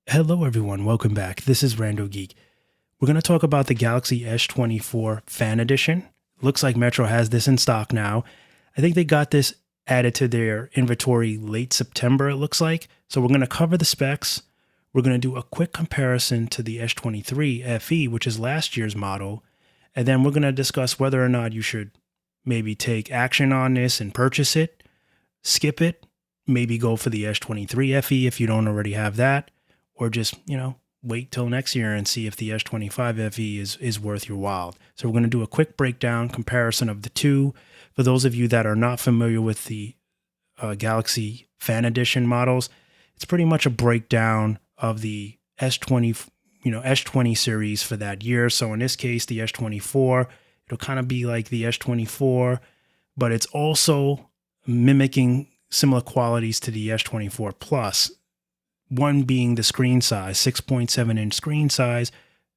Hello everyone, welcome back. This is Rando Geek. We're going to talk about the Galaxy S24 Fan Edition. Looks like Metro has this in stock now. I think they got this added to their inventory late September, it looks like. So we're going to cover the specs. We're going to do a quick comparison to the S23 FE, which is last year's model. And then we're going to discuss whether or not you should maybe take action on this and purchase it, skip it, maybe go for the S23 FE if you don't already have that, or just, wait till next year and see if the S25 FE is worth your while. So we're going to do a quick breakdown comparison of the two. For those of you that are not familiar with the Galaxy Fan Edition models, it's pretty much a breakdown of the S20 series for that year. So in this case, the S24, it'll kind of be like the S24, but it's also mimicking similar qualities to the S24 Plus. One being the screen size, 6.7-inch screen size,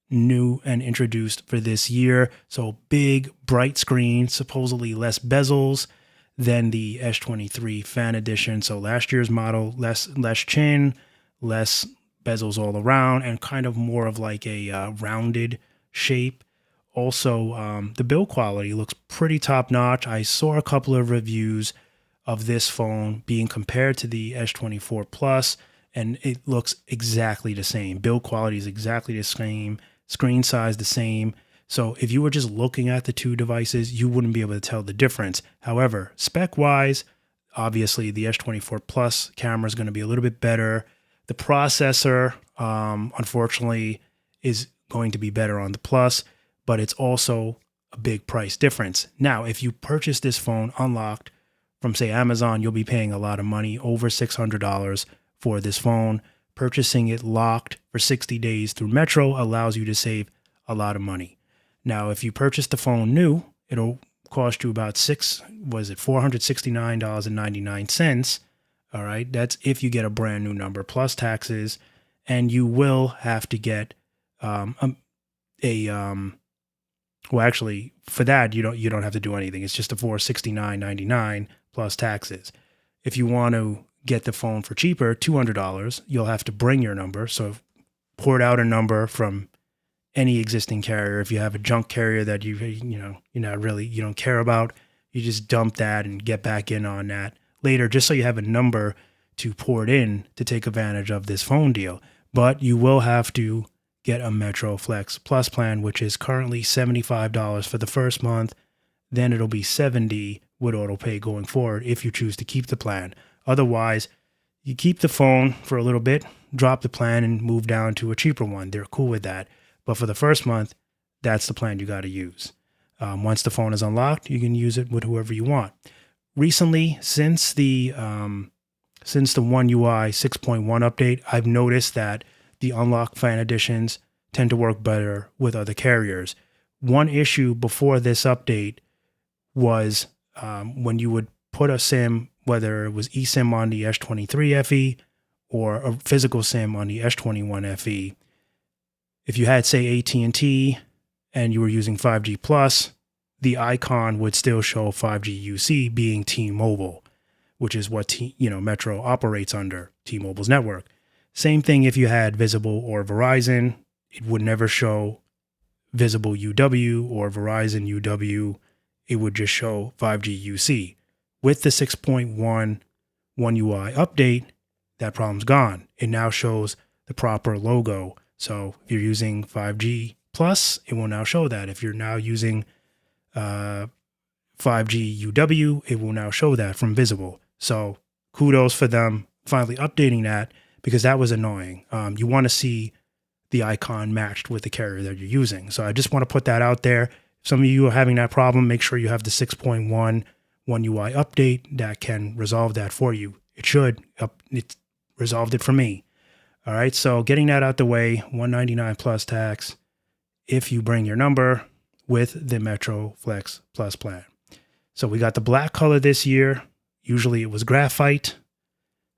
new and introduced for this year. So big, bright screen, supposedly less bezels than the S23 Fan Edition. So last year's model, less chin, less bezels all around, and kind of more of like a rounded shape. Also, the build quality looks pretty top notch. I saw a couple of reviews of this phone being compared to the S24 Plus, and it looks exactly the same. Build quality is exactly the same. Screen size the same. So if you were just looking at the two devices, you wouldn't be able to tell the difference. However, spec-wise, obviously the S24 Plus camera is going to be a little bit better. The processor, unfortunately, is going to be better on the Plus, but it's also a big price difference. Now, if you purchase this phone unlocked from, say, Amazon, you'll be paying a lot of money, over $600 for this phone. Purchasing it locked for 60 days through Metro allows you to save a lot of money. Now, if you purchase the phone new, it'll cost you about $469.99. All right, that's if you get a brand new number plus taxes, and you will have to get well, actually, for that you don't have to do anything. It's just a $469.99 plus taxes. If you want to get the phone for cheaper, $200, you'll have to bring your number. So port out a number from any existing carrier. If you have a junk carrier that you don't care about, you just dump that and get back in on that later, just so you have a number to port in to take advantage of this phone deal. But you will have to get a Metro Flex Plus plan, which is currently $75 for the first month. Then it'll be $70 with auto pay going forward if you choose to keep the plan. Otherwise, you keep the phone for a little bit, drop the plan, and move down to a cheaper one. They're cool with that. But for the first month, that's the plan you got to use. Once the phone is unlocked, you can use it with whoever you want. Recently, since the One UI 6.1 update, I've noticed that the unlocked fan editions tend to work better with other carriers. One issue before this update was when you would put a SIM, whether it was eSIM on the S23 FE or a physical SIM on the S21 FE, if you had, say, at&t and you were using 5G Plus, the icon would still show 5G UC being T-Mobile, which is what Metro operates under, T-Mobile's network. Same thing if you had Visible or Verizon, it would never show Visible UW or Verizon UW. It would just show 5G UC. With the 6.1 One UI update, that problem's gone. It now shows the proper logo. So if you're using 5G Plus, it will now show that. If you're now using 5G UW, it will now show that from Visible. So kudos for them finally updating that, because that was annoying. You want to see the icon matched with the carrier that you're using. So I just want to put that out there. If some of you are having that problem, make sure you have the 6.1 One UI update that can resolve that for you. It should. It resolved it for me. All right, so getting that out the way, $199 plus tax if you bring your number with the Metro Flex Plus plan. So we got the black color this year. Usually it was graphite.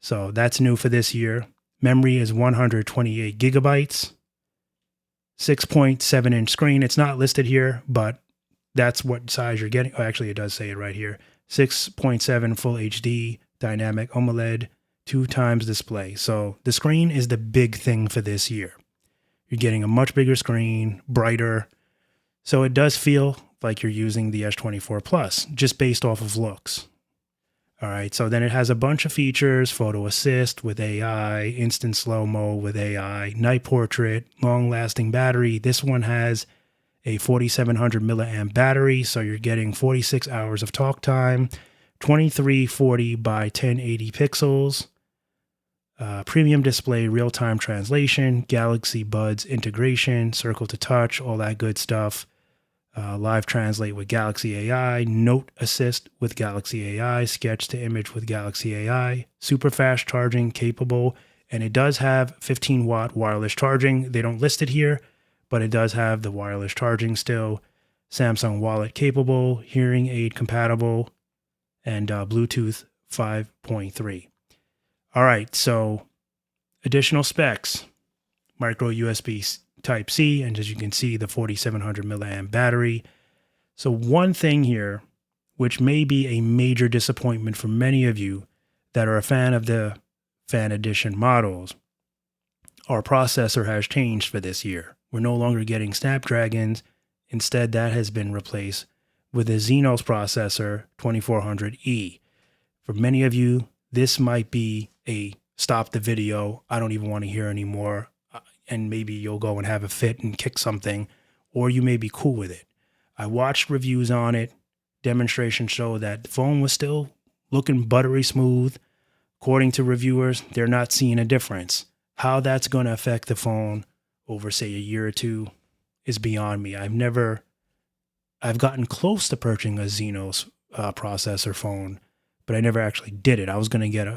So that's new for this year. Memory is 128 gigabytes. 6.7-inch screen. It's not listed here, but that's what size you're getting. Oh, actually, it does say it right here. 6.7 Full HD Dynamic AMOLED 2 times display. So the screen is the big thing for this year. You're getting a much bigger screen, brighter. So it does feel like you're using the S24 Plus just based off of looks. All right, so then it has a bunch of features: photo assist with AI, instant slow-mo with AI, night portrait, long-lasting battery. This one has a 4700 milliamp battery, so you're getting 46 hours of talk time, 2340 by 1080 pixels, premium display, real-time translation, Galaxy Buds integration, circle to touch, all that good stuff. Live translate with Galaxy AI, note assist with Galaxy AI, sketch to image with Galaxy AI, super fast charging capable, and it does have 15-watt wireless charging. They don't list it here, but it does have the wireless charging still. Samsung Wallet capable, hearing aid compatible, and Bluetooth 5.3. All right, so additional specs: micro USB Type-C, and as you can see, the 4700 milliamp battery. So one thing here, which may be a major disappointment for many of you that are a fan of the Fan Edition models, our processor has changed for this year. We're no longer getting Snapdragons. Instead, that has been replaced with a Exynos processor, 2400E. For many of you, this might be a stop the video, I don't even want to hear anymore, and maybe you'll go and have a fit and kick something, or you may be cool with it. I watched reviews on it. Demonstrations show that the phone was still looking buttery smooth. According to reviewers, they're not seeing a difference. How that's going to affect the phone over, say, a year or two is beyond me. I've gotten close to purchasing a Exynos processor phone, but I never actually did it. I was going to get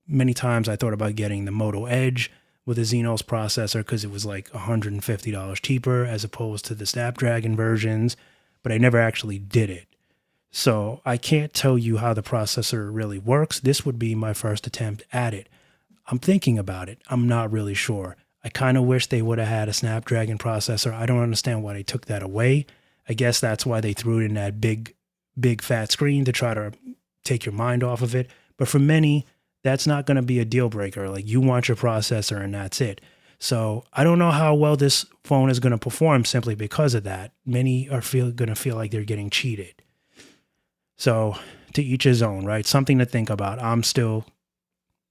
many times I thought about getting the Moto Edge with a Exynos processor because it was like $150 cheaper as opposed to the Snapdragon versions, but I never actually did it. So I can't tell you how the processor really works. This would be my first attempt at it. I'm thinking about it. I'm not really sure. I kind of wish they would have had a Snapdragon processor. I don't understand why they took that away. I guess that's why they threw it in that big fat screen to try to take your mind off of it. But for many, that's not going to be a deal breaker. Like, you want your processor and that's it. So I don't know how well this phone is going to perform simply because of that. Many are going to feel like they're getting cheated. So to each his own, right? Something to think about. I'm still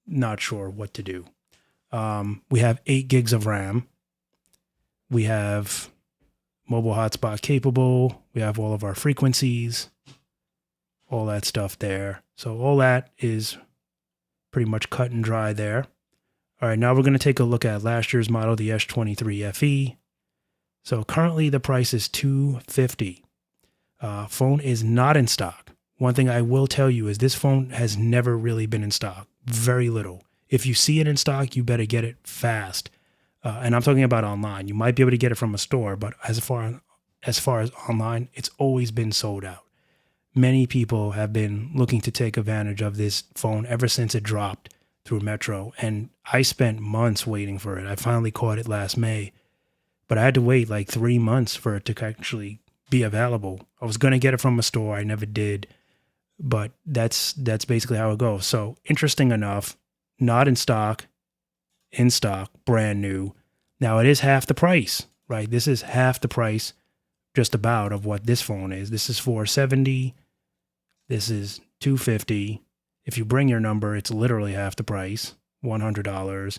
not sure what to do. We have 8 gigs of RAM. We have mobile hotspot capable. We have all of our frequencies, all that stuff there. So all that is pretty much cut and dry there. All right, now we're going to take a look at last year's model, the S23 FE. So currently the price is $250. Phone is not in stock. One thing I will tell you is this phone has never really been in stock. Very little. If you see it in stock, you better get it fast. And I'm talking about online. You might be able to get it from a store, but as far as online, it's always been sold out. Many people have been looking to take advantage of this phone ever since it dropped through Metro, and I spent months waiting for it. I finally caught it last May, but I had to wait like 3 months for it to actually be available. I was going to get it from a store. I never did, but that's basically how it goes. So interesting enough, not in stock, brand new. Now it is half the price, right? This is half the price just about of what this phone is. This is $470. This is $250. If you bring your number, it's literally half the price, $100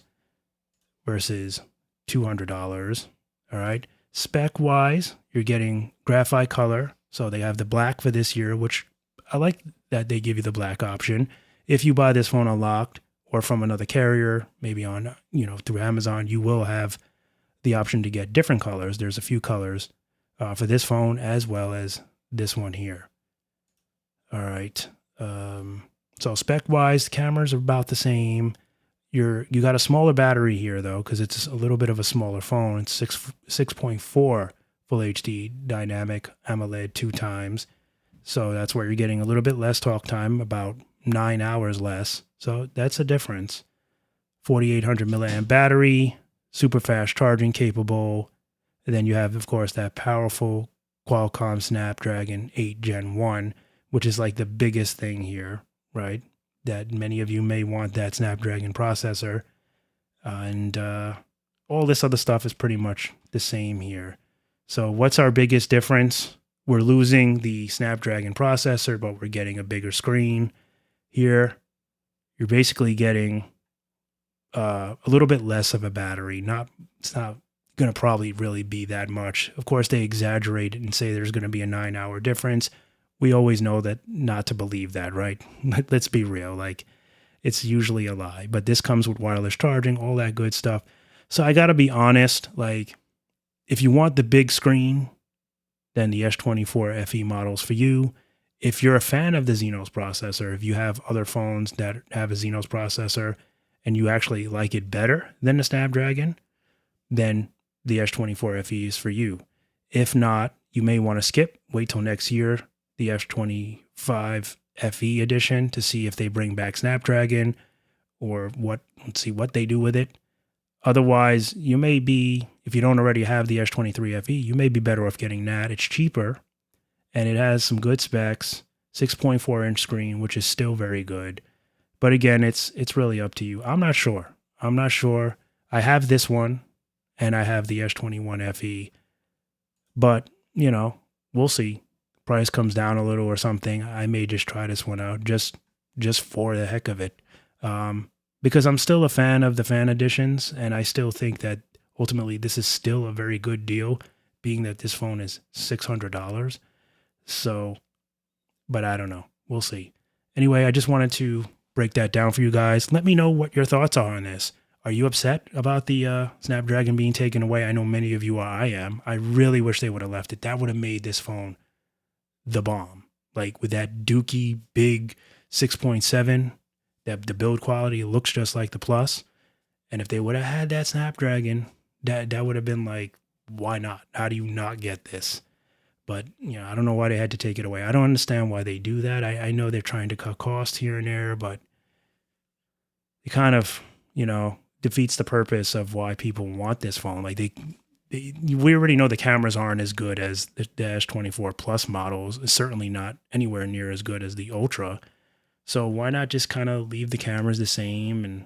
versus $200. All right. Spec wise, you're getting graphite color. So they have the black for this year, which I like that they give you the black option. If you buy this phone unlocked or from another carrier, maybe on, through Amazon, you will have the option to get different colors. There's a few colors for this phone as well as this one here. All right. So spec-wise, cameras are about the same. You got a smaller battery here, though, because it's a little bit of a smaller phone. It's 6.4 Full HD Dynamic AMOLED 2 times. So that's where you're getting a little bit less talk time, about 9 hours less. So that's a difference. 4800 milliamp battery, super fast charging capable. And then you have, of course, that powerful Qualcomm Snapdragon 8 Gen 1, which is like the biggest thing here, right? that many of you may want that Snapdragon processor. And all this other stuff is pretty much the same here. So what's our biggest difference? We're losing the Snapdragon processor, but we're getting a bigger screen. Here, you're basically getting a little bit less of a battery. It's not going to probably really be that much. Of course, they exaggerate it and say there's going to be a 9-hour difference. We always know that not to believe that, right? Let's be real. Like, it's usually a lie. But this comes with wireless charging, all that good stuff. So I got to be honest, like, if you want the big screen, then the S24 FE model's for you. If you're a fan of the Exynos processor, if you have other phones that have a Exynos processor and you actually like it better than the Snapdragon, then the S24 FE is for you. If not, you may want to skip, wait till next year, the S25 FE edition, to see if they bring back Snapdragon or let's see what they do with it. Otherwise, you may be, if you don't already have the S23 FE, you may be better off getting that. It's cheaper and it has some good specs, 6.4-inch screen, which is still very good. But again, it's really up to you. I'm not sure. I have this one and I have the S21 FE. But, we'll see. Price comes down a little or something. I may just try this one out just for the heck of it. Because I'm still a fan of the fan editions, and I still think that ultimately this is still a very good deal, being that this phone is $600. So, but I don't know. We'll see. Anyway, I just wanted to break that down for you guys. Let me know what your thoughts are on this. Are you upset about the Snapdragon being taken away? I know many of you are. I am. I really wish they would have left it. That would have made this phone the bomb. Like with that dookie big 6.7, that the build quality looks just like the Plus. And if they would have had that Snapdragon, that would have been like, why not? How do you not get this? But, I don't know why they had to take it away. I don't understand why they do that. I know they're trying to cut costs here and there, but it kind of, defeats the purpose of why people want this phone. Like we already know the cameras aren't as good as the S24 Plus models. It's certainly not anywhere near as good as the Ultra. So why not just kind of leave the cameras the same and,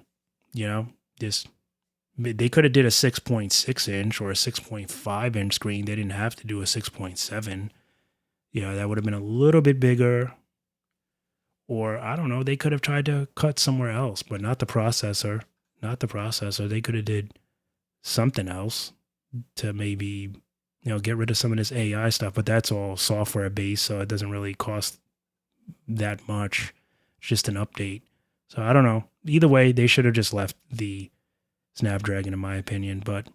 they could have did a 6.6-inch or a 6.5-inch screen. They didn't have to do a 6.7. That would have been a little bit bigger. Or, I don't know, they could have tried to cut somewhere else, but not the processor. They could have did something else to maybe, get rid of some of this AI stuff. But that's all software based, so it doesn't really cost that much. It's just an update. So I don't know. Either way, they should have just left the Snapdragon, in my opinion. But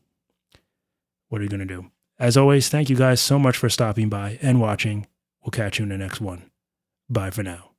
what are you going to do? As always, thank you guys so much for stopping by and watching. We'll catch you in the next one. Bye for now.